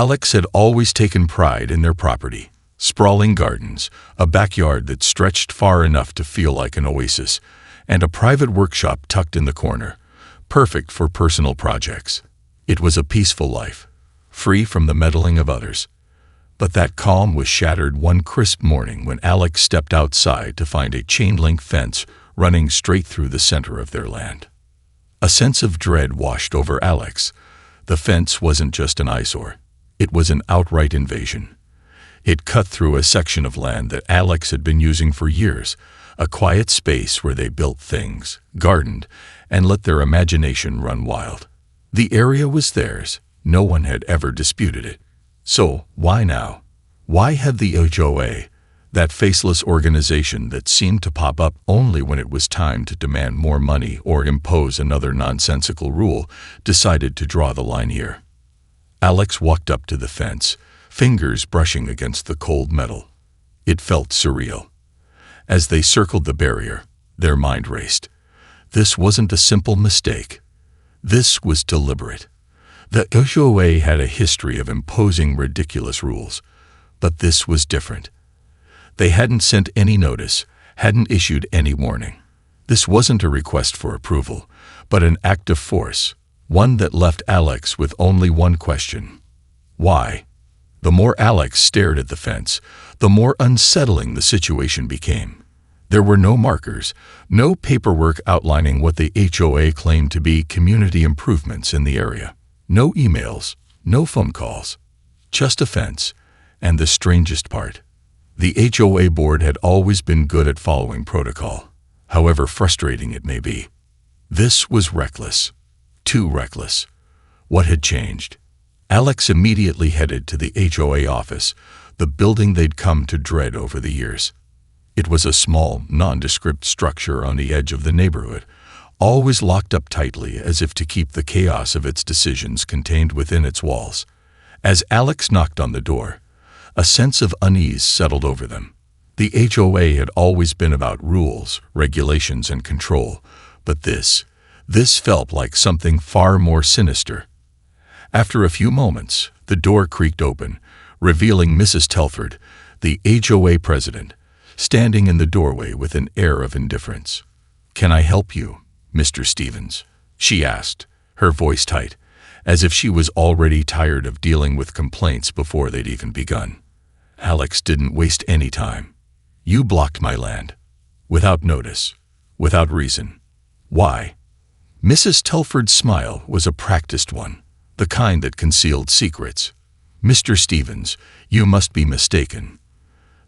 Alex had always taken pride in their property. Sprawling gardens, a backyard that stretched far enough to feel like an oasis, and a private workshop tucked in the corner, perfect for personal projects. It was a peaceful life, free from the meddling of others. But that calm was shattered one crisp morning when Alex stepped outside to find a chain-link fence running straight through the center of their land. A sense of dread washed over Alex. The fence wasn't just an eyesore. It was an outright invasion. It cut through a section of land that Alex had been using for years, a quiet space where they built things, gardened, and let their imagination run wild. The area was theirs. No one had ever disputed it. So, why now? Why had the HOA, that faceless organization that seemed to pop up only when it was time to demand more money or impose another nonsensical rule, decided to draw the line here? Alex walked up to the fence, fingers brushing against the cold metal. It felt surreal. As they circled the barrier, their mind raced. This wasn't a simple mistake. This was deliberate. The HOA had a history of imposing ridiculous rules, but this was different. They hadn't sent any notice, hadn't issued any warning. This wasn't a request for approval, but an act of force, one that left Alex with only one question. Why? The more Alex stared at the fence, the more unsettling the situation became. There were no markers, no paperwork outlining what the HOA claimed to be community improvements in the area. No emails, no phone calls, just a fence. And the strangest part, the HOA board had always been good at following protocol, however frustrating it may be. This was reckless, too reckless. What had changed? Alex immediately headed to the HOA office, the building they'd come to dread over the years. It was a small, nondescript structure on the edge of the neighborhood, always locked up tightly as if to keep the chaos of its decisions contained within its walls. As Alex knocked on the door, a sense of unease settled over them. The HOA had always been about rules, regulations, and control, but this felt like something far more sinister. After a few moments, the door creaked open, revealing Mrs. Telford, the HOA president, standing in the doorway with an air of indifference. "Can I help you, Mr. Stevens?" she asked, her voice tight, as if she was already tired of dealing with complaints before they'd even begun. Alex didn't waste any time. "You blocked my land. Without notice. Without reason. Why?" Mrs. Telford's smile was a practiced one, the kind that concealed secrets. "Mr. Stevens, you must be mistaken.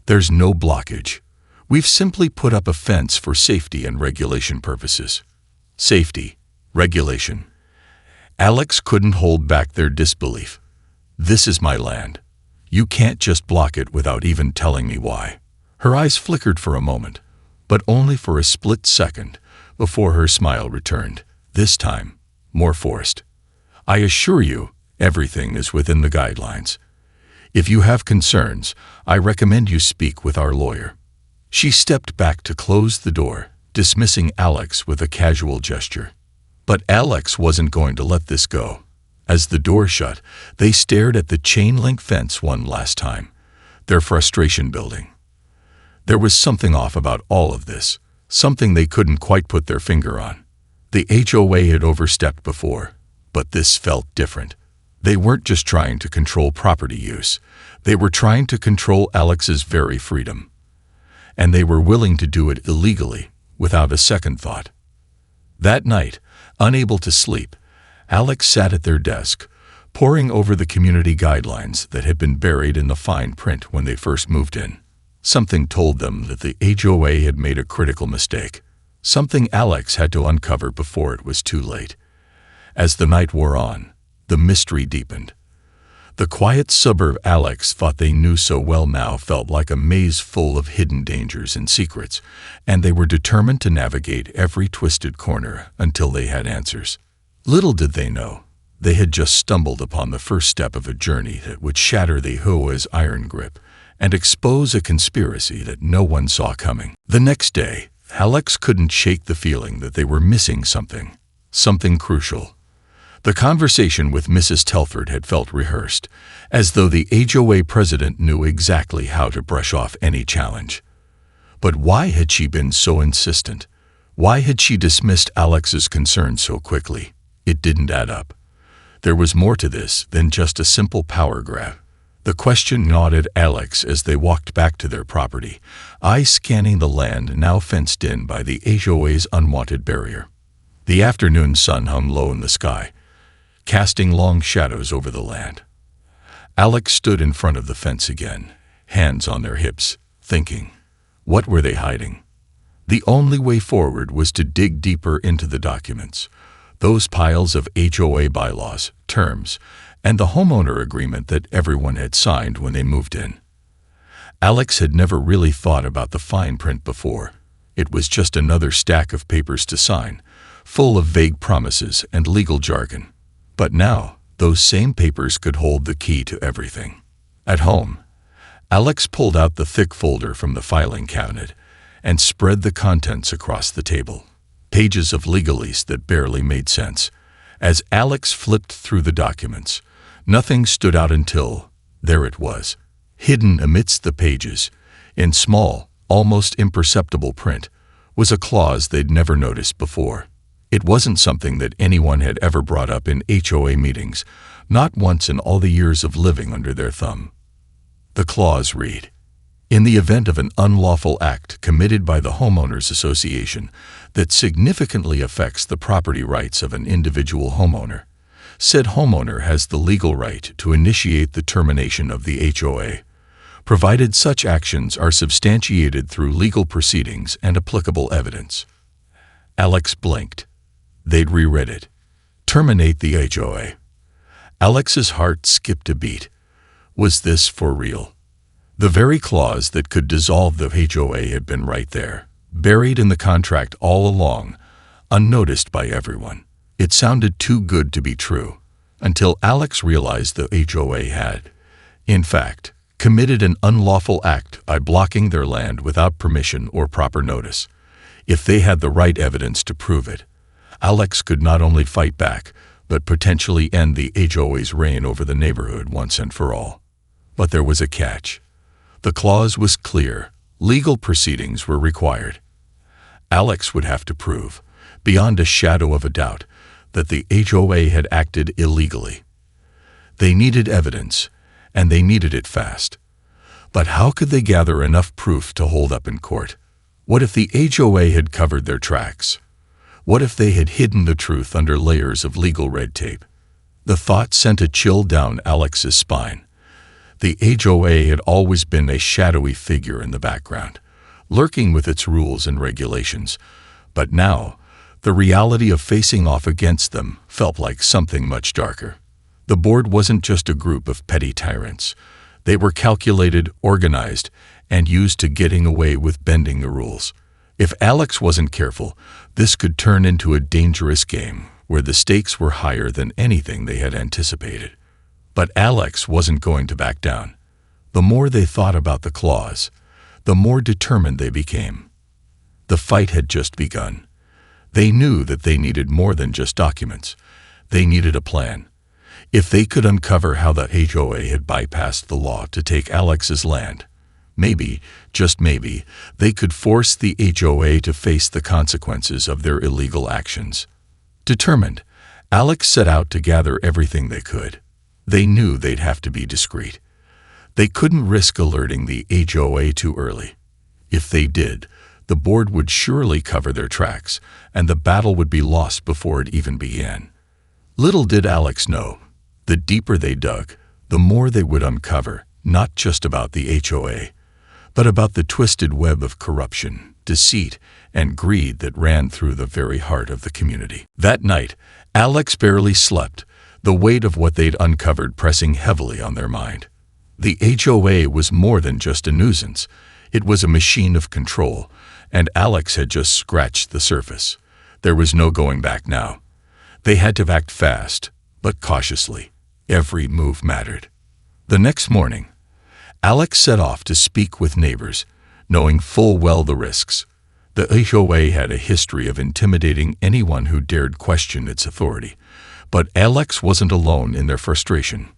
There's no blockage. We've simply put up a fence for safety and regulation purposes." Safety, regulation. Alex couldn't hold back their disbelief. "This is my land. You can't just block it without even telling me why." Her eyes flickered for a moment, but only for a split second before her smile returned, this time more forced. "I assure you, everything is within the guidelines. If you have concerns, I recommend you speak with our lawyer." She stepped back to close the door, dismissing Alex with a casual gesture. But Alex wasn't going to let this go. As the door shut, they stared at the chain-link fence one last time, their frustration building. There was something off about all of this, something they couldn't quite put their finger on. The HOA had overstepped before, but this felt different. They weren't just trying to control property use. They were trying to control Alex's very freedom. And they were willing to do it illegally, without a second thought. That night, unable to sleep, Alex sat at their desk, poring over the community guidelines that had been buried in the fine print when they first moved in. Something told them that the HOA had made a critical mistake, something Alex had to uncover before it was too late. As the night wore on, the mystery deepened. The quiet suburb Alex thought they knew so well now felt like a maze full of hidden dangers and secrets, and they were determined to navigate every twisted corner until they had answers. Little did they know, they had just stumbled upon the first step of a journey that would shatter the HOA's iron grip and expose a conspiracy that no one saw coming. The next day, Alex couldn't shake the feeling that they were missing something crucial. The conversation with Mrs. Telford had felt rehearsed, as though the HOA president knew exactly how to brush off any challenge. But why had she been so insistent? Why had she dismissed Alex's concern so quickly? It didn't add up. There was more to this than just a simple power grab. The question gnawed Alex as they walked back to their property, eyes scanning the land now fenced in by the HOA's unwanted barrier. The afternoon sun hung low in the sky, casting long shadows over the land. Alex stood in front of the fence again, hands on their hips, thinking, what were they hiding? The only way forward was to dig deeper into the documents, those piles of HOA bylaws, terms, and the homeowner agreement that everyone had signed when they moved in. Alex had never really thought about the fine print before. It was just another stack of papers to sign, full of vague promises and legal jargon. But now, those same papers could hold the key to everything. At home, Alex pulled out the thick folder from the filing cabinet and spread the contents across the table. Pages of legalese that barely made sense. As Alex flipped through the documents, nothing stood out until there it was, hidden amidst the pages, in small, almost imperceptible print, was a clause they'd never noticed before. It wasn't something that anyone had ever brought up in HOA meetings, not once in all the years of living under their thumb. The clause read, "In the event of an unlawful act committed by the homeowners association that significantly affects the property rights of an individual homeowner, said homeowner has the legal right to initiate the termination of the HOA, provided such actions are substantiated through legal proceedings and applicable evidence." Alex blinked. They'd reread it. Terminate the HOA. Alex's heart skipped a beat. Was this for real? The very clause that could dissolve the HOA had been right there, buried in the contract all along, unnoticed by everyone. It sounded too good to be true, until Alex realized the HOA had, in fact, committed an unlawful act by blocking their land without permission or proper notice. If they had the right evidence to prove it, Alex could not only fight back, but potentially end the HOA's reign over the neighborhood once and for all. But there was a catch. The clause was clear. Legal proceedings were required. Alex would have to prove, beyond a shadow of a doubt, that the HOA had acted illegally. They needed evidence, and they needed it fast. But how could they gather enough proof to hold up in court? What if the HOA had covered their tracks? What if they had hidden the truth under layers of legal red tape? The thought sent a chill down Alex's spine. The HOA had always been a shadowy figure in the background, lurking with its rules and regulations. But now, the reality of facing off against them felt like something much darker. The board wasn't just a group of petty tyrants. They were calculated, organized, and used to getting away with bending the rules. If Alex wasn't careful, this could turn into a dangerous game where the stakes were higher than anything they had anticipated. But Alex wasn't going to back down. The more they thought about the clause, the more determined they became. The fight had just begun. They knew that they needed more than just documents. They needed a plan. If they could uncover how the HOA had bypassed the law to take Alex's land, maybe, just maybe, they could force the HOA to face the consequences of their illegal actions. Determined, Alex set out to gather everything they could. They knew they'd have to be discreet. They couldn't risk alerting the HOA too early. If they did, the board would surely cover their tracks, and the battle would be lost before it even began. Little did Alex know, the deeper they dug, the more they would uncover, not just about the HOA, but about the twisted web of corruption, deceit, and greed that ran through the very heart of the community. That night, Alex barely slept, the weight of what they'd uncovered pressing heavily on their mind. The HOA was more than just a nuisance. It was a machine of control, and Alex had just scratched the surface. There was no going back now. They had to act fast, but cautiously. Every move mattered. The next morning, Alex set off to speak with neighbors, knowing full well the risks. The HOA had a history of intimidating anyone who dared question its authority, But Alex wasn't alone in their frustration.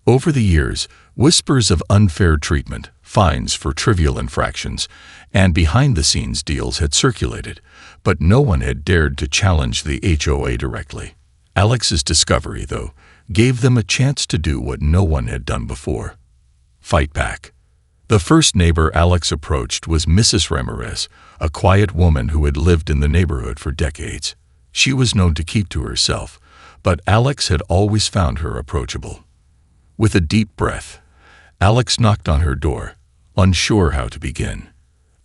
Over the years, whispers of unfair treatment, fines for trivial infractions, and behind-the-scenes deals had circulated, but no one had dared to challenge the HOA directly. Alex's discovery, though, gave them a chance to do what no one had done before: fight back. The first neighbor Alex approached was Mrs. Ramirez, a quiet woman who had lived in the neighborhood for decades. She was known to keep to herself, but Alex had always found her approachable. With a deep breath, Alex knocked on her door, unsure how to begin.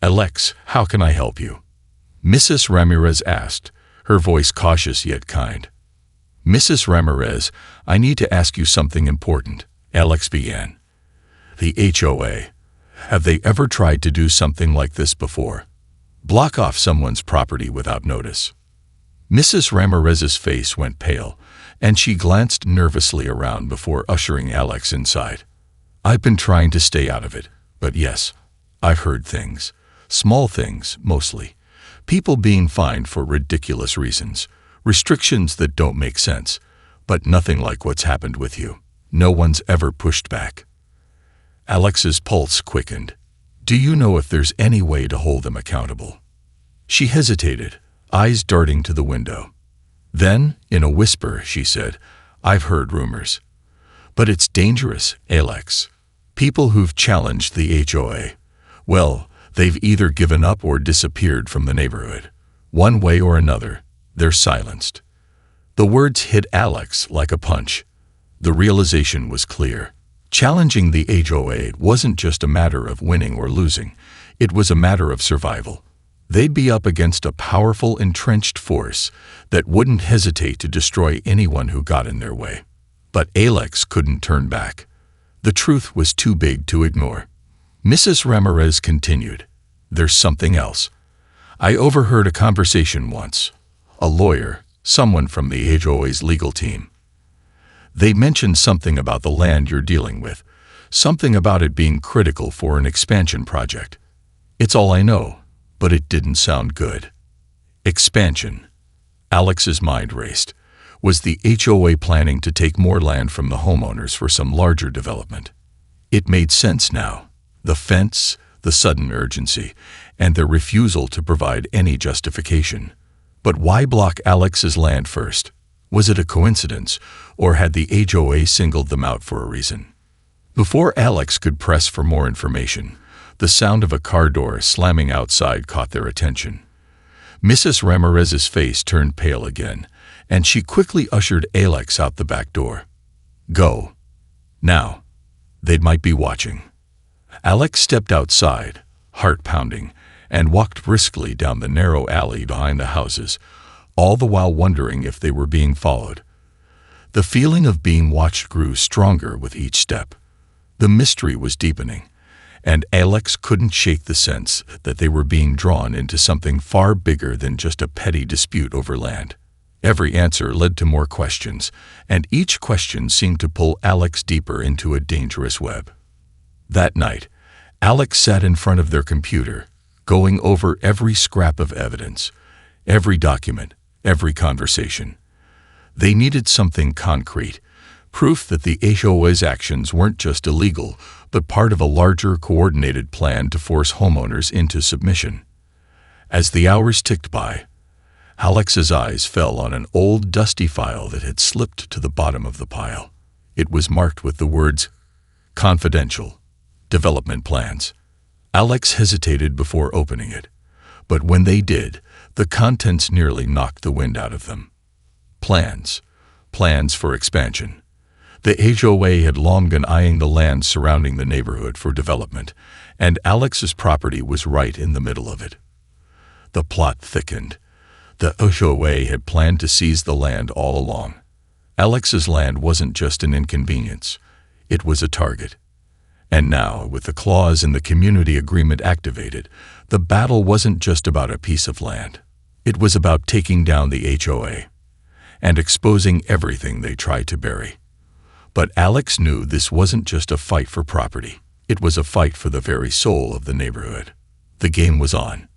"Alex, how can I help you?" Mrs. Ramirez asked, her voice cautious yet kind. "Mrs. Ramirez, I need to ask you something important," Alex began. "The HOA. Have they ever tried to do something like this before? Block off someone's property without notice?" Mrs. Ramirez's face went pale, and she glanced nervously around before ushering Alex inside. "I've been trying to stay out of it, but yes, I've heard things. Small things, mostly. People being fined for ridiculous reasons, restrictions that don't make sense, but nothing like what's happened with you. No one's ever pushed back." Alex's pulse quickened. "Do you know if there's any way to hold them accountable?" She hesitated, eyes darting to the window. Then, in a whisper, she said, "I've heard rumors. But it's dangerous, Alex. People who've challenged the HOA, well, they've either given up or disappeared from the neighborhood. One way or another, they're silenced." The words hit Alex like a punch. The realization was clear. Challenging the HOA wasn't just a matter of winning or losing. It was a matter of survival. They'd be up against a powerful, entrenched force that wouldn't hesitate to destroy anyone who got in their way. But Alex couldn't turn back. The truth was too big to ignore. Mrs. Ramirez continued, "There's something else. I overheard a conversation once. A lawyer, someone from the HOA's legal team. They mentioned something about the land you're dealing with, something about it being critical for an expansion project. It's all I know, but it didn't sound good." Expansion. Alex's mind raced. Was the HOA planning to take more land from the homeowners for some larger development? It made sense now. The fence, the sudden urgency, and their refusal to provide any justification. But why block Alex's land first? Was it a coincidence, or had the HOA singled them out for a reason? Before Alex could press for more information, the sound of a car door slamming outside caught their attention. Mrs. Ramirez's face turned pale again, and she quickly ushered Alex out the back door. "Go. Now. They might be watching." Alex stepped outside, heart pounding, and walked briskly down the narrow alley behind the houses, all the while wondering if they were being followed. The feeling of being watched grew stronger with each step. The mystery was deepening, and Alex couldn't shake the sense that they were being drawn into something far bigger than just a petty dispute over land. Every answer led to more questions, and each question seemed to pull Alex deeper into a dangerous web. That night, Alex sat in front of their computer, going over every scrap of evidence, every document, every conversation. They needed something concrete, proof that the HOA's actions weren't just illegal, but part of a larger coordinated plan to force homeowners into submission. As the hours ticked by, Alex's eyes fell on an old dusty file that had slipped to the bottom of the pile. It was marked with the words, "Confidential. Development plans." Alex hesitated before opening it, but when they did, the contents nearly knocked the wind out of them. Plans. Plans for expansion. The HOA had long been eyeing the land surrounding the neighborhood for development, and Alex's property was right in the middle of it. The plot thickened. The HOA had planned to seize the land all along. Alex's land wasn't just an inconvenience, it was a target. And now, with the clause in the community agreement activated, the battle wasn't just about a piece of land. It was about taking down the HOA and exposing everything they tried to bury. But Alex knew this wasn't just a fight for property. It was a fight for the very soul of the neighborhood. The game was on,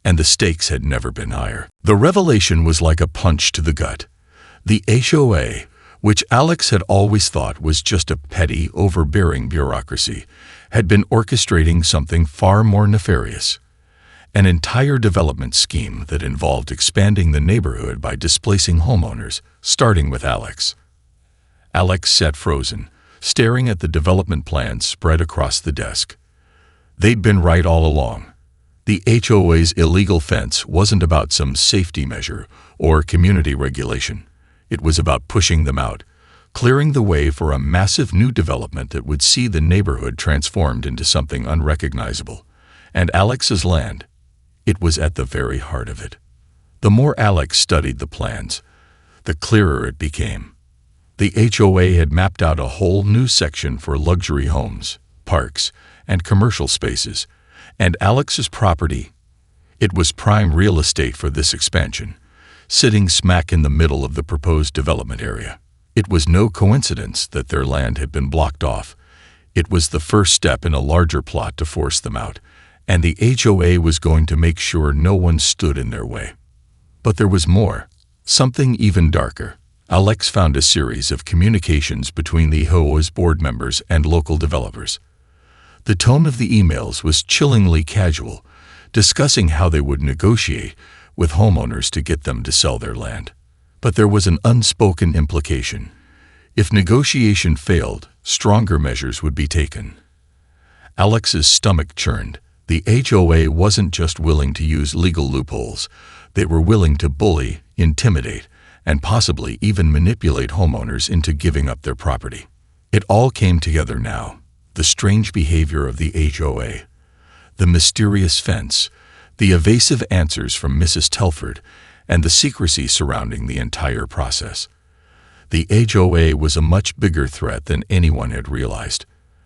and the stakes had never been higher. The revelation was like a punch to the gut. The HOA, which Alex had always thought was just a petty, overbearing bureaucracy, had been orchestrating something far more nefarious. An entire development scheme that involved expanding the neighborhood by displacing homeowners, starting with Alex. Alex sat frozen, staring at the development plans spread across the desk. They'd been right all along. The HOA's illegal fence wasn't about some safety measure or community regulation. It was about pushing them out, clearing the way for a massive new development that would see the neighborhood transformed into something unrecognizable. And Alex's land, it was at the very heart of it. The more Alex studied the plans, the clearer it became. The HOA had mapped out a whole new section for luxury homes, parks, and commercial spaces, and Alex's property, it was prime real estate for this expansion, sitting smack in the middle of the proposed development area. It was no coincidence that their land had been blocked off. It was the first step in a larger plot to force them out, and the HOA was going to make sure no one stood in their way. But there was more, something even darker. Alex found a series of communications between the HOA's board members and local developers. The tone of the emails was chillingly casual, discussing how they would negotiate with homeowners to get them to sell their land. But there was an unspoken implication. If negotiation failed, stronger measures would be taken. Alex's stomach churned. The HOA wasn't just willing to use legal loopholes. They were willing to bully, intimidate, and possibly even manipulate homeowners into giving up their property. It all came together now. The strange behavior of the HOA, the mysterious fence, the evasive answers from Mrs. Telford, and the secrecy surrounding the entire process. The HOA was a much bigger threat than anyone had realized.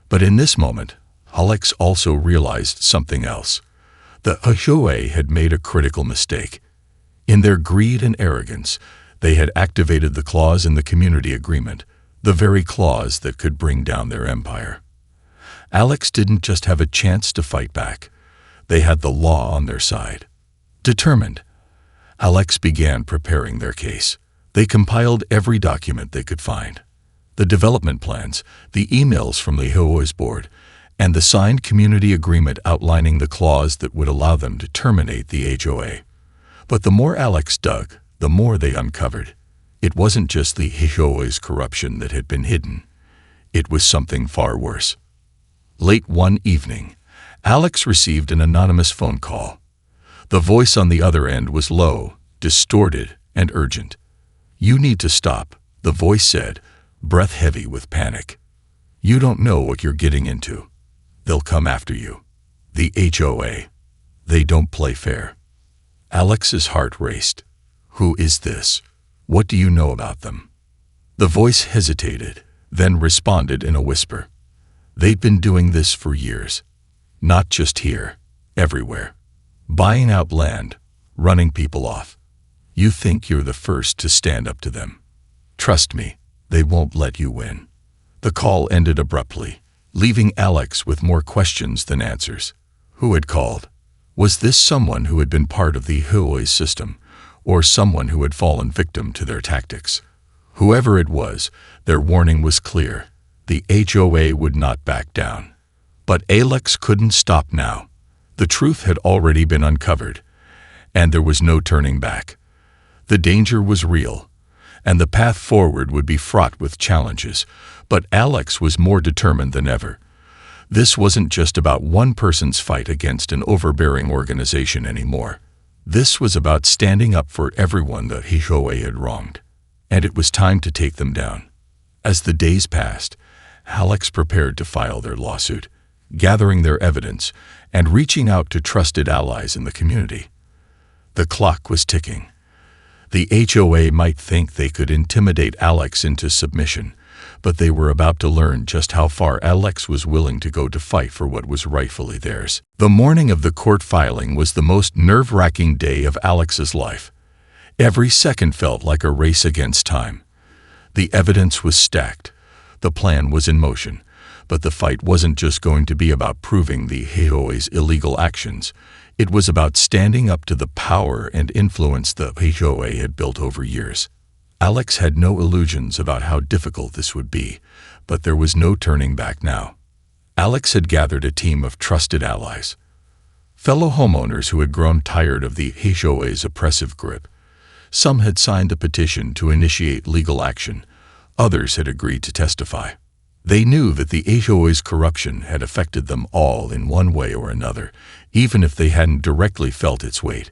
But in this moment, Alex also realized something else. The HOA had made a critical mistake. In their greed and arrogance, they had activated the clause in the community agreement, the very clause that could bring down their empire. Alex didn't just have a chance to fight back. They had the law on their side. Determined, Alex began preparing their case. They compiled every document they could find. The development plans, the emails from the HOA's board, and the signed community agreement outlining the clause that would allow them to terminate the HOA. But the more Alex dug, the more they uncovered. It wasn't just the HOA's corruption that had been hidden. It was something far worse. Late one evening, Alex received an anonymous phone call. The voice on the other end was low, distorted, and urgent. "You need to stop," the voice said, breath heavy with panic. "You don't know what you're getting into. They'll come after you. The HOA. They don't play fair." Alex's heart raced. "Who is this? What do you know about them?" The voice hesitated, then responded in a whisper. "They'd been doing this for years. Not just here, everywhere. Buying out land, running people off. You think you're the first to stand up to them. Trust me, they won't let you win." The call ended abruptly, leaving Alex with more questions than answers. Who had called? Was this someone who had been part of the HOA's system, or someone who had fallen victim to their tactics? Whoever it was, their warning was clear. The HOA would not back down. But Alex couldn't stop now. The truth had already been uncovered, and there was no turning back. The danger was real, and the path forward would be fraught with challenges, but Alex was more determined than ever. This wasn't just about one person's fight against an overbearing organization anymore. This was about standing up for everyone the HOA had wronged, and it was time to take them down. As the days passed, Alex prepared to file their lawsuit, gathering their evidence and reaching out to trusted allies in the community. The clock was ticking. The HOA might think they could intimidate Alex into submission, but they were about to learn just how far Alex was willing to go to fight for what was rightfully theirs. The morning of the court filing was the most nerve-wracking day of Alex's life. Every second felt like a race against time. The evidence was stacked. The plan was in motion, but the fight wasn't just going to be about proving the HOA's illegal actions. It was about standing up to the power and influence the HOA had built over years. Alex had no illusions about how difficult this would be, but there was no turning back now. Alex had gathered a team of trusted allies, fellow homeowners who had grown tired of the HOA's oppressive grip. Some had signed a petition to initiate legal action. Others had agreed to testify. They knew that the HOA's corruption had affected them all in one way or another, even if they hadn't directly felt its weight.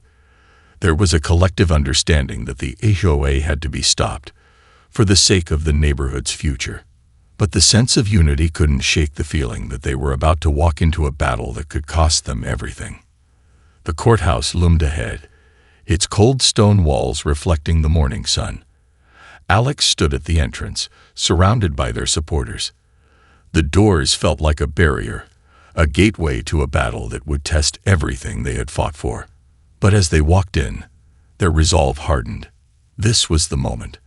There was a collective understanding that the HOA had to be stopped, for the sake of the neighborhood's future. But the sense of unity couldn't shake the feeling that they were about to walk into a battle that could cost them everything. The courthouse loomed ahead, its cold stone walls reflecting the morning sun. Alex stood at the entrance, surrounded by their supporters. The doors felt like a barrier, a gateway to a battle that would test everything they had fought for. But as they walked in, their resolve hardened. This was the moment.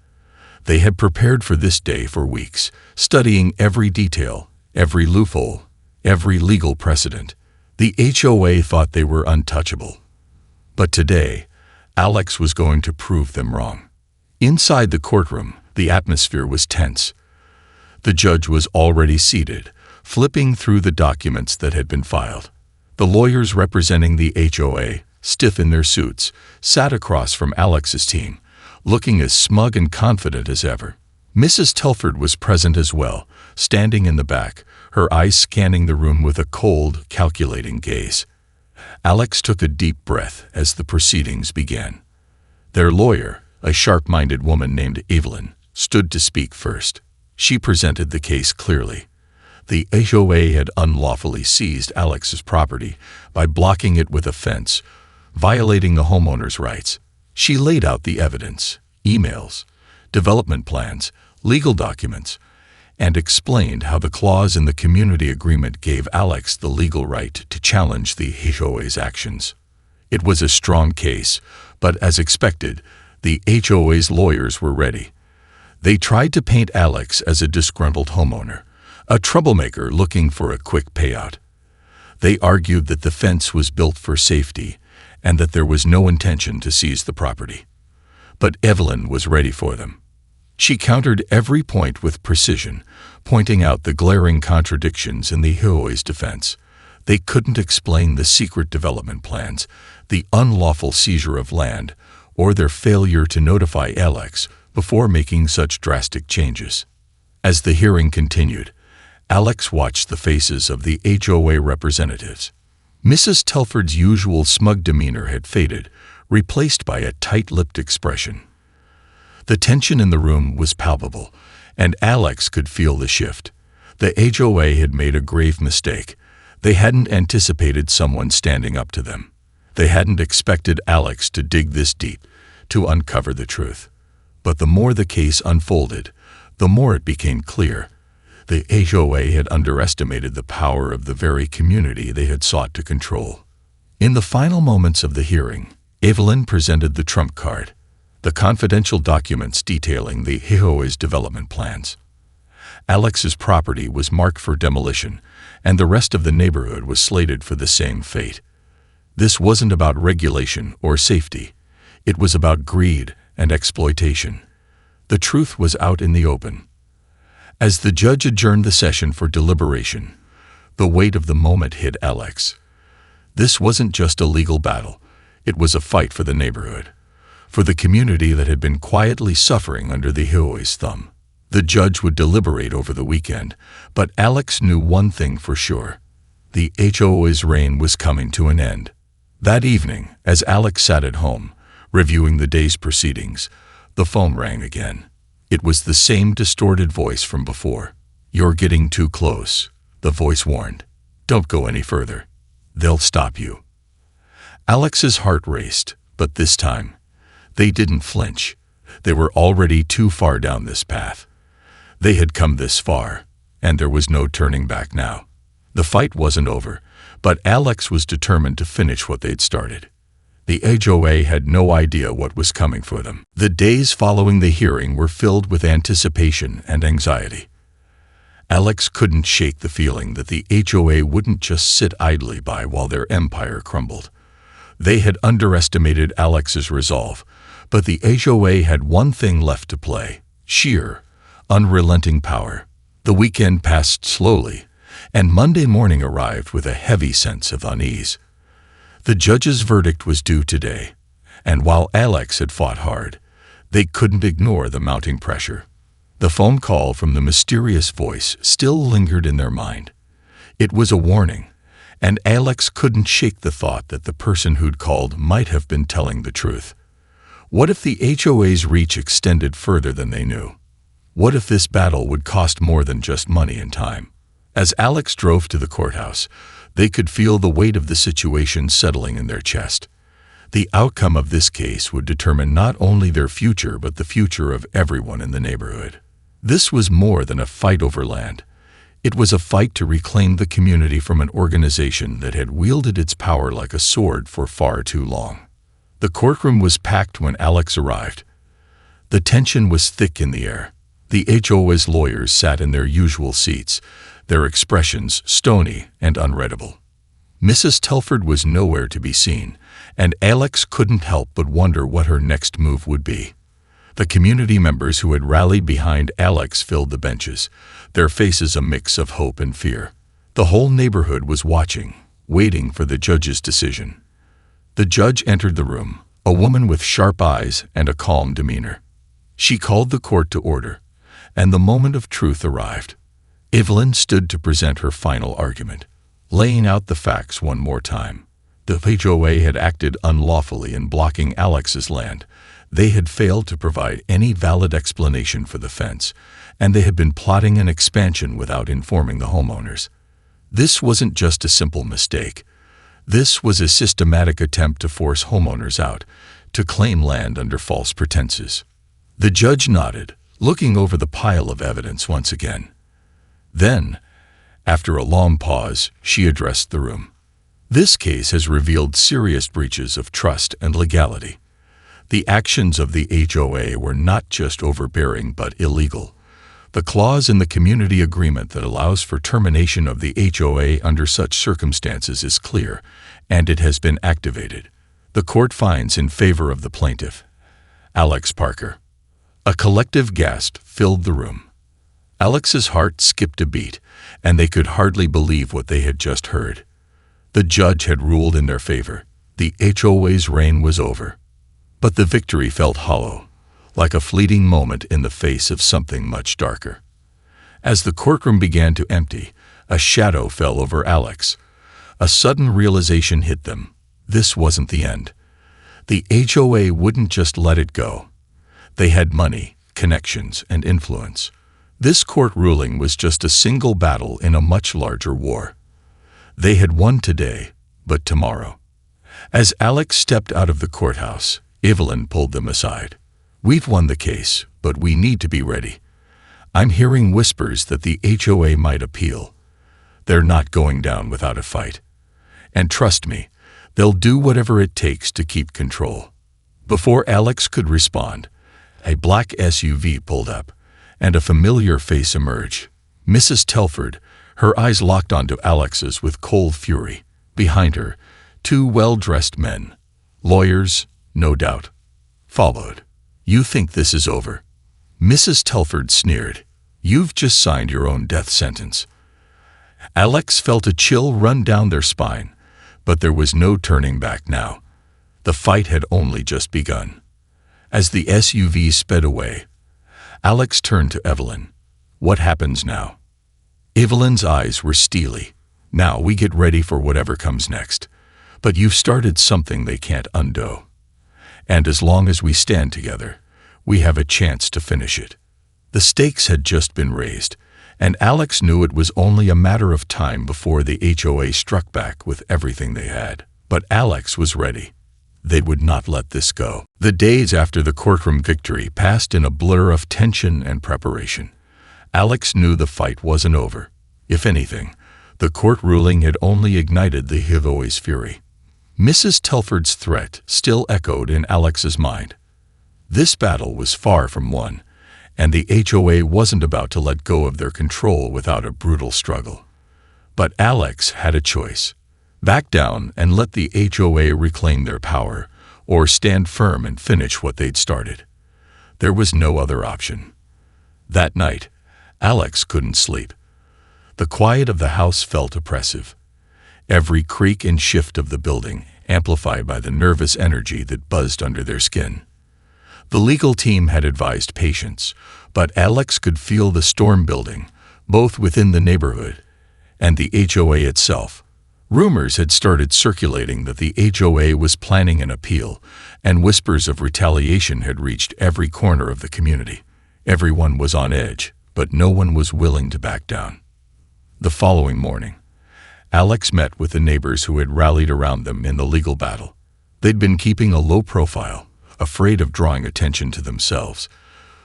They had prepared for this day for weeks, studying every detail, every loophole, every legal precedent. The HOA thought they were untouchable. But today, Alex was going to prove them wrong. Inside the courtroom, the atmosphere was tense. The judge was already seated, flipping through the documents that had been filed. The lawyers representing the HOA, stiff in their suits, sat across from Alex's team, looking as smug and confident as ever. Mrs. Telford was present as well, standing in the back, her eyes scanning the room with a cold, calculating gaze. Alex took a deep breath as the proceedings began. Their lawyer, a sharp-minded woman named Evelyn, stood to speak first. She presented the case clearly. The HOA had unlawfully seized Alex's property by blocking it with a fence, violating the homeowner's rights. She laid out the evidence, emails, development plans, legal documents, and explained how the clause in the community agreement gave Alex the legal right to challenge the HOA's actions. It was a strong case, but as expected, the HOA's lawyers were ready. They tried to paint Alex as a disgruntled homeowner, a troublemaker looking for a quick payout. They argued that the fence was built for safety and that there was no intention to seize the property. But Evelyn was ready for them. She countered every point with precision, pointing out the glaring contradictions in the HOA's defense. They couldn't explain the secret development plans, the unlawful seizure of land, or their failure to notify Alex before making such drastic changes. As the hearing continued, Alex watched the faces of the HOA representatives. Mrs. Telford's usual smug demeanor had faded, replaced by a tight-lipped expression. The tension in the room was palpable, and Alex could feel the shift. The HOA had made a grave mistake. They hadn't anticipated someone standing up to them. They hadn't expected Alex to dig this deep, to uncover the truth. But the more the case unfolded, the more it became clear. The HOA had underestimated the power of the very community they had sought to control. In the final moments of the hearing, Evelyn presented the trump card, the confidential documents detailing the HOA's development plans. Alex's property was marked for demolition, and the rest of the neighborhood was slated for the same fate. This wasn't about regulation or safety. It was about greed and exploitation. The truth was out in the open. As the judge adjourned the session for deliberation, the weight of the moment hit Alex. This wasn't just a legal battle. It was a fight for the neighborhood, for the community that had been quietly suffering under the HOA's thumb. The judge would deliberate over the weekend, but Alex knew one thing for sure. The HOA's reign was coming to an end. That evening, as Alex sat at home, reviewing the day's proceedings, the phone rang again. It was the same distorted voice from before. "You're getting too close," the voice warned. "Don't go any further. They'll stop you." Alex's heart raced, but this time, they didn't flinch. They were already too far down this path. They had come this far, and there was no turning back now. The fight wasn't over, but Alex was determined to finish what they'd started. The HOA had no idea what was coming for them. The days following the hearing were filled with anticipation and anxiety. Alex couldn't shake the feeling that the HOA wouldn't just sit idly by while their empire crumbled. They had underestimated Alex's resolve, But the HOA had one thing left to play: sheer, unrelenting power. The weekend passed slowly, and Monday morning arrived with a heavy sense of unease. The judge's verdict was due today, and while Alex had fought hard, they couldn't ignore the mounting pressure. The phone call from the mysterious voice still lingered in their mind. It was a warning, and Alex couldn't shake the thought that the person who'd called might have been telling the truth. What if the HOA's reach extended further than they knew? What if this battle would cost more than just money and time? As Alex drove to the courthouse, they could feel the weight of the situation settling in their chest. The outcome of this case would determine not only their future but the future of everyone in the neighborhood. This was more than a fight over land. It was a fight to reclaim the community from an organization that had wielded its power like a sword for far too long. The courtroom was packed when Alex arrived. The tension was thick in the air. The HOA's lawyers sat in their usual seats, their expressions stony and unreadable. Mrs. Telford was nowhere to be seen, and Alex couldn't help but wonder what her next move would be. The community members who had rallied behind Alex filled the benches, their faces a mix of hope and fear. The whole neighborhood was watching, waiting for the judge's decision. The judge entered the room, a woman with sharp eyes and a calm demeanor. She called the court to order, and the moment of truth arrived. Evelyn stood to present her final argument, laying out the facts one more time. The HOA had acted unlawfully in blocking Alex's land. They had failed to provide any valid explanation for the fence, and they had been plotting an expansion without informing the homeowners. This wasn't just a simple mistake. This was a systematic attempt to force homeowners out, to claim land under false pretenses. The judge nodded, looking over the pile of evidence once again. Then, after a long pause, she addressed the room. This case has revealed serious breaches of trust and legality. The actions of the HOA were not just overbearing but illegal. The clause in the community agreement that allows for termination of the HOA under such circumstances is clear, and it has been activated. The court finds in favor of the plaintiff, Alex Parker. A collective gasp filled the room. Alex's heart skipped a beat, and they could hardly believe what they had just heard. The judge had ruled in their favor. The HOA's reign was over. But the victory felt hollow, like a fleeting moment in the face of something much darker. As the courtroom began to empty, a shadow fell over Alex. A sudden realization hit them. This wasn't the end. The HOA wouldn't just let it go. They had money, connections, and influence. This court ruling was just a single battle in a much larger war. They had won today, but tomorrow. As Alex stepped out of the courthouse, Evelyn pulled them aside. "We've won the case, but we need to be ready. I'm hearing whispers that the HOA might appeal. They're not going down without a fight. And trust me, they'll do whatever it takes to keep control." Before Alex could respond, a black SUV pulled up, and a familiar face emerged. Mrs. Telford, her eyes locked onto Alex's with cold fury. Behind her, two well-dressed men, lawyers, no doubt, followed. "You think this is over?" Mrs. Telford sneered. "You've just signed your own death sentence." Alex felt a chill run down their spine, but there was no turning back now. The fight had only just begun. As the SUV sped away, Alex turned to Evelyn. "What happens now?" Evelyn's eyes were steely. "Now we get ready for whatever comes next. But you've started something they can't undo. And as long as we stand together, we have a chance to finish it." The stakes had just been raised, and Alex knew it was only a matter of time before the HOA struck back with everything they had. But Alex was ready. They would not let this go. The days after the courtroom victory passed in a blur of tension and preparation. Alex knew the fight wasn't over. If anything, the court ruling had only ignited the HOA's fury. Mrs. Telford's threat still echoed in Alex's mind. This battle was far from won, and the HOA wasn't about to let go of their control without a brutal struggle. But Alex had a choice: back down and let the HOA reclaim their power, or stand firm and finish what they'd started. There was no other option. That night, Alex couldn't sleep. The quiet of the house felt oppressive. Every creak and shift of the building amplified by the nervous energy that buzzed under their skin. The legal team had advised patience, but Alex could feel the storm building, both within the neighborhood and the HOA itself. Rumors had started circulating that the HOA was planning an appeal, and whispers of retaliation had reached every corner of the community. Everyone was on edge, but no one was willing to back down. The following morning, Alex met with the neighbors who had rallied around them in the legal battle. They'd been keeping a low profile, afraid of drawing attention to themselves,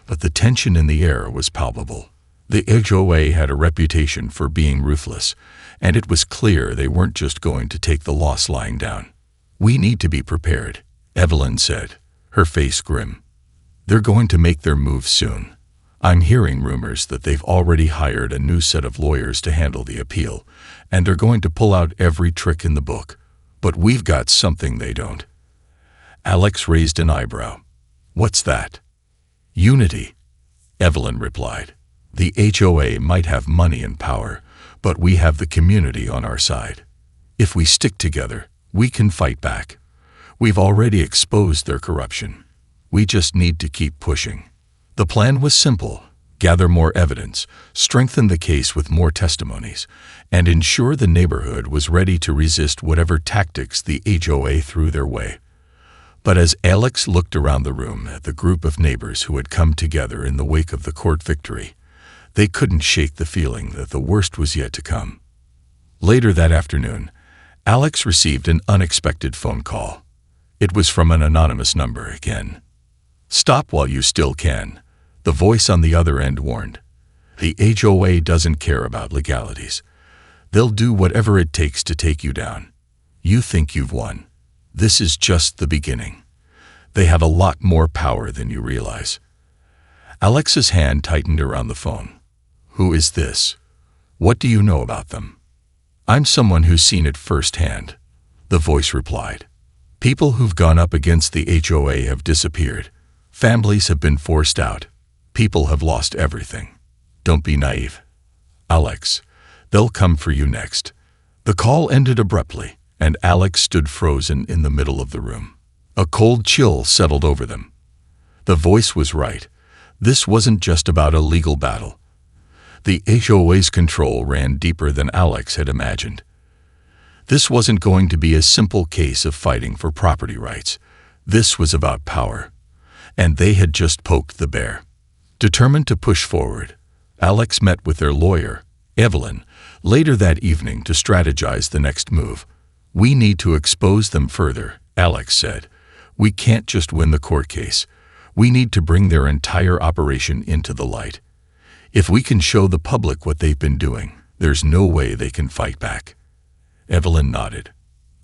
but the tension in the air was palpable. The HOA had a reputation for being ruthless, and it was clear they weren't just going to take the loss lying down. "We need to be prepared," Evelyn said, her face grim. "They're going to make their move soon. I'm hearing rumors that they've already hired a new set of lawyers to handle the appeal, and they're going to pull out every trick in the book. But we've got something they don't." Alex raised an eyebrow. "What's that?" "Unity," Evelyn replied. "The HOA might have money and power, but we have the community on our side. If we stick together, we can fight back. We've already exposed their corruption. We just need to keep pushing." The plan was simple: gather more evidence, strengthen the case with more testimonies, and ensure the neighborhood was ready to resist whatever tactics the HOA threw their way. But as Alex looked around the room at the group of neighbors who had come together in the wake of the court victory, they couldn't shake the feeling that the worst was yet to come. Later that afternoon, Alex received an unexpected phone call. It was from an anonymous number again. "Stop while you still can," the voice on the other end warned. "The HOA doesn't care about legalities. They'll do whatever it takes to take you down. You think you've won. This is just the beginning. They have a lot more power than you realize." Alex's hand tightened around the phone. "Who is this? What do you know about them?" "I'm someone who's seen it firsthand," the voice replied. "People who've gone up against the HOA have disappeared. Families have been forced out. People have lost everything. Don't be naive. Alex, they'll come for you next." The call ended abruptly, and Alex stood frozen in the middle of the room. A cold chill settled over them. The voice was right. This wasn't just about a legal battle. The HOA's control ran deeper than Alex had imagined. This wasn't going to be a simple case of fighting for property rights. This was about power, and they had just poked the bear. Determined to push forward, Alex met with their lawyer, Evelyn, later that evening to strategize the next move. "We need to expose them further," Alex said. "We can't just win the court case. We need to bring their entire operation into the light. If we can show the public what they've been doing, there's no way they can fight back." Evelyn nodded.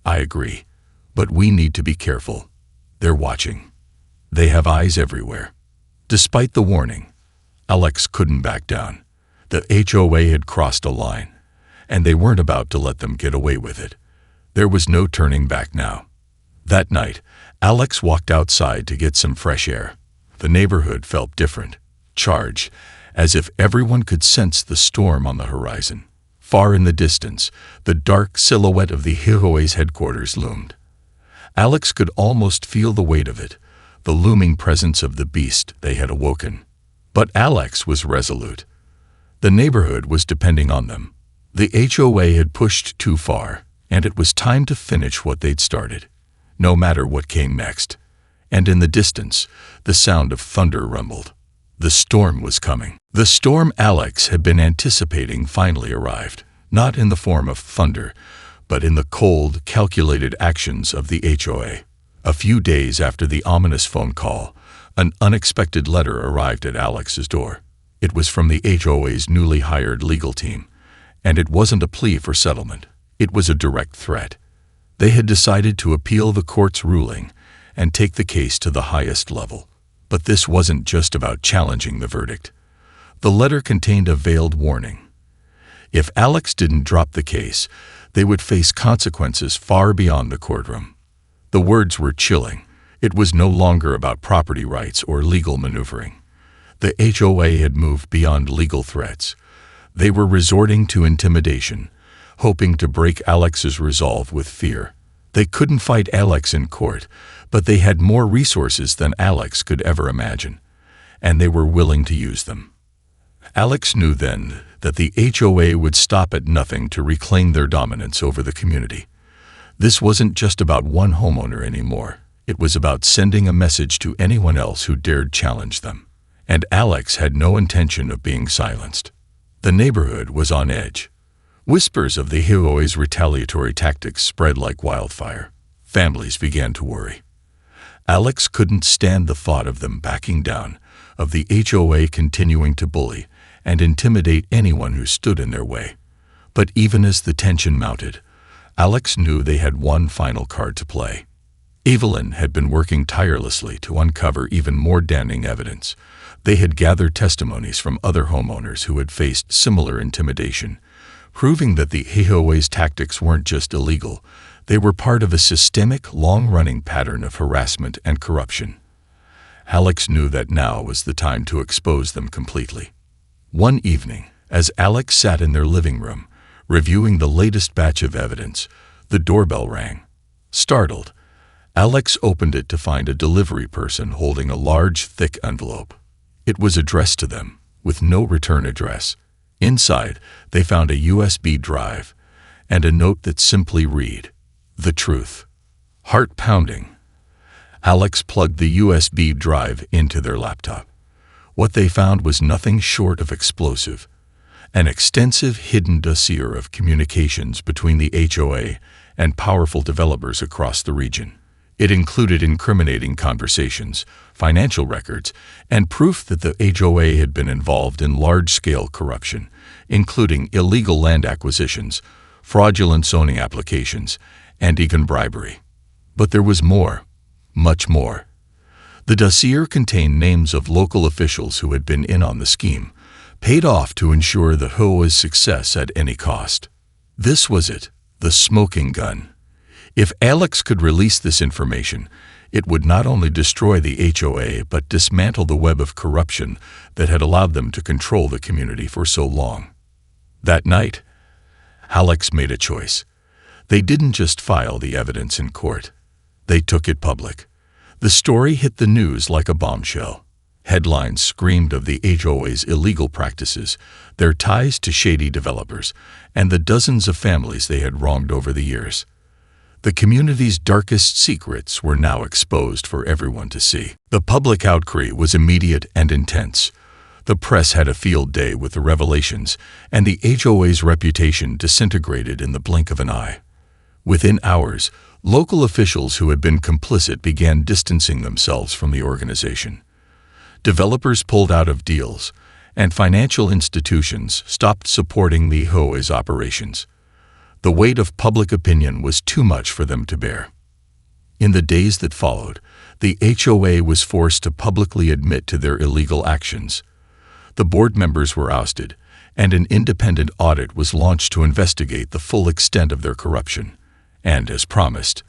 "I agree, but we need to be careful. They're watching. They have eyes everywhere." Despite the warning, Alex couldn't back down. The HOA had crossed a line, and they weren't about to let them get away with it. There was no turning back now. That night, Alex walked outside to get some fresh air. The neighborhood felt different, charged, as if everyone could sense the storm on the horizon. Far in the distance, the dark silhouette of the HOA's headquarters loomed. Alex could almost feel the weight of it, the looming presence of the beast they had awoken. But Alex was resolute. The neighborhood was depending on them. The HOA had pushed too far, and it was time to finish what they'd started, no matter what came next. And in the distance, the sound of thunder rumbled. The storm was coming. The storm Alex had been anticipating finally arrived, not in the form of thunder, but in the cold, calculated actions of the HOA. A few days after the ominous phone call, an unexpected letter arrived at Alex's door. It was from the HOA's newly hired legal team, and it wasn't a plea for settlement. It was a direct threat. They had decided to appeal the court's ruling and take the case to the highest level. But this wasn't just about challenging the verdict. The letter contained a veiled warning. If Alex didn't drop the case, they would face consequences far beyond the courtroom. The words were chilling. It was no longer about property rights or legal maneuvering. The HOA had moved beyond legal threats. They were resorting to intimidation, hoping to break Alex's resolve with fear. They couldn't fight Alex in court, but they had more resources than Alex could ever imagine, and they were willing to use them. Alex knew then that the HOA would stop at nothing to reclaim their dominance over the community. This wasn't just about one homeowner anymore. It was about sending a message to anyone else who dared challenge them. And Alex had no intention of being silenced. The neighborhood was on edge. Whispers of the HOA's retaliatory tactics spread like wildfire. Families began to worry. Alex couldn't stand the thought of them backing down, of the HOA continuing to bully and intimidate anyone who stood in their way. But even as the tension mounted, Alex knew they had one final card to play. Evelyn had been working tirelessly to uncover even more damning evidence. They had gathered testimonies from other homeowners who had faced similar intimidation, proving that the HOA's tactics weren't just illegal, they were part of a systemic, long-running pattern of harassment and corruption. Alex knew that now was the time to expose them completely. One evening, as Alex sat in their living room, reviewing the latest batch of evidence, the doorbell rang. Startled, Alex opened it to find a delivery person holding a large, thick envelope. It was addressed to them, with no return address. Inside, they found a USB drive and a note that simply read, "The truth." Heart pounding, Alex plugged the USB drive into their laptop. What they found was nothing short of explosive, an extensive hidden dossier of communications between the HOA and powerful developers across the region. It included incriminating conversations, financial records, and proof that the HOA had been involved in large-scale corruption, including illegal land acquisitions, fraudulent zoning applications, and even bribery. But there was more, much more. The dossier contained names of local officials who had been in on the scheme, paid off to ensure the HOA's success at any cost. This was it, the smoking gun. If Alex could release this information, it would not only destroy the HOA but dismantle the web of corruption that had allowed them to control the community for so long. That night, Alex made a choice. They didn't just file the evidence in court. They took it public. The story hit the news like a bombshell. Headlines screamed of the HOA's illegal practices, their ties to shady developers, and the dozens of families they had wronged over the years. The community's darkest secrets were now exposed for everyone to see. The public outcry was immediate and intense. The press had a field day with the revelations, and the HOA's reputation disintegrated in the blink of an eye. Within hours, local officials who had been complicit began distancing themselves from the organization. Developers pulled out of deals, and financial institutions stopped supporting the HOA's operations. The weight of public opinion was too much for them to bear. In the days that followed, the HOA was forced to publicly admit to their illegal actions. The board members were ousted, and an independent audit was launched to investigate the full extent of their corruption. And, as promised,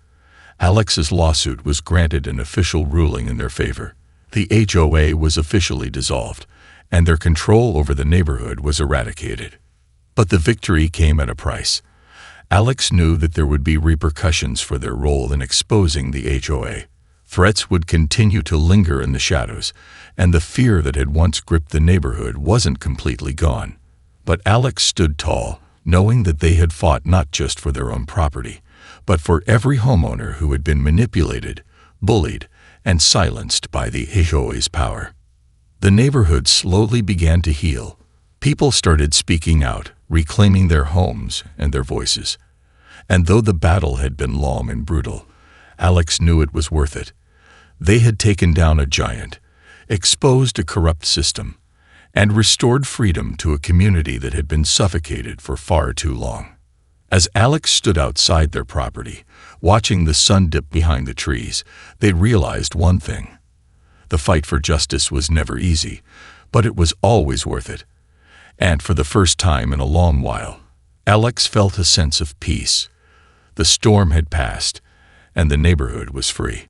Alex's lawsuit was granted an official ruling in their favor. The HOA was officially dissolved, and their control over the neighborhood was eradicated. But the victory came at a price. Alex knew that there would be repercussions for their role in exposing the HOA. Threats would continue to linger in the shadows, and the fear that had once gripped the neighborhood wasn't completely gone. But Alex stood tall, knowing that they had fought not just for their own property, but for every homeowner who had been manipulated, bullied, and silenced by the HOA's power. The neighborhood slowly began to heal. People started speaking out, reclaiming their homes and their voices. And though the battle had been long and brutal, Alex knew it was worth it. They had taken down a giant, exposed a corrupt system, and restored freedom to a community that had been suffocated for far too long. As Alex stood outside their property, watching the sun dip behind the trees, they realized one thing. The fight for justice was never easy, but it was always worth it. And for the first time in a long while, Alex felt a sense of peace. The storm had passed, and the neighborhood was free.